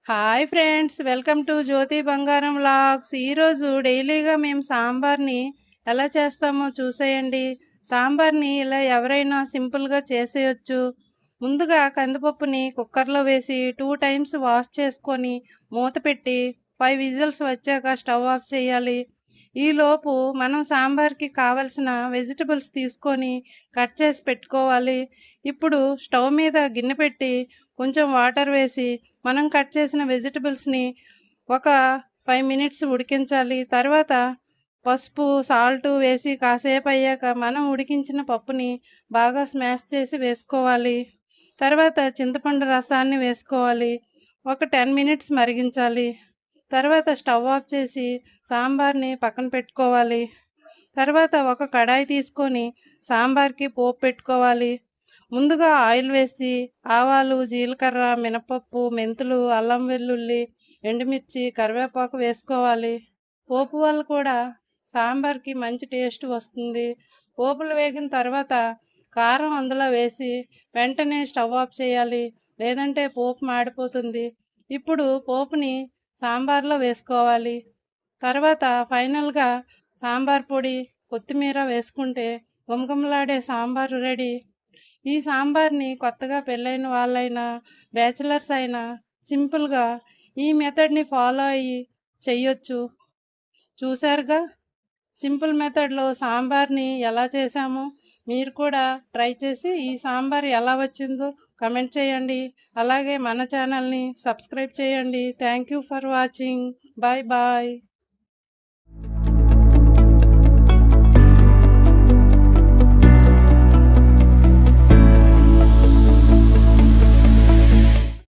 Hi friends, welcome to జ్యోతి బంగారం vlogs. ఈరోజు డైలీగా మేము సాంబార్ని ఎలా చేస్తామో చూసేయండి. సాంబార్ని ఇలా ఎవరైనా సింపుల్గా చేసేయచ్చు. ముందుగా కందిపప్పుని కుక్కర్లో వేసి 2 టైమ్స్ వాష్ చేసుకొని మూత పెట్టి 5 విజిల్స్ వచ్చాక స్టవ్ ఆఫ్ చేయాలి. ఈలోపు మనం సాంబార్కి కావలసిన వెజిటబుల్స్ తీసుకొని కట్ చేసి పెట్టుకోవాలి. ఇప్పుడు స్టవ్ మీద గిన్నె పెట్టి కొంచెం వాటర్ వేసి మనం కట్ చేసిన వెజిటబుల్స్ని ఒక 5 మినిట్స్ ఉడికించాలి. తర్వాత పసుపు, సాల్ట్ వేసి కాసేపు అయ్యాక మనం ఉడికించిన పప్పుని బాగా స్మాష్ చేసి వేసుకోవాలి. తర్వాత చింతపండు రసాన్ని వేసుకోవాలి. ఒక 10 మినిట్స్ మరిగించాలి. తర్వాత స్టవ్ ఆఫ్ చేసి సాంబార్ని పక్కన పెట్టుకోవాలి. తర్వాత ఒక కడాయి తీసుకొని సాంబార్కి పోపు పెట్టుకోవాలి. ముందుగా ఆయిల్ వేసి ఆవాలు, జీలకర్ర, మినపప్పు, మెంతులు, అల్లం వెల్లుల్లి, ఎండుమిర్చి, కరివేపాకు వేసుకోవాలి. పోపు వల్ల కూడా సాంబార్కి మంచి టేస్ట్ వస్తుంది. పోపులు వేగిన తర్వాత కారం అందులో వేసి వెంటనే స్టవ్ ఆఫ్ చేయాలి, లేదంటే పోపు మాడిపోతుంది. ఇప్పుడు పోపుని సాంబార్లో వేసుకోవాలి. తర్వాత ఫైనల్గా సాంబార్ పొడి, కొత్తిమీర వేసుకుంటే గుమగుమలాడే సాంబారు రెడీ. ఈ సాంబార్ని కొత్తగా పెళ్ళైన వాళ్ళైనా బ్యాచిలర్స్ అయినా సింపుల్గా ఈ మెథడ్ని ఫాలో అయ్యి చెయ్యొచ్చు. చూశారుగా, సింపుల్ మెథడ్లో సాంబార్ని ఎలా చేశామో. మీరు కూడా ట్రై చేసి ఈ సాంబార్ ఎలా వచ్చిందో కమెంట్ చేయండి. అలాగే మన ఛానల్ని సబ్స్క్రైబ్ చేయండి. Thank you for watching. Bye bye.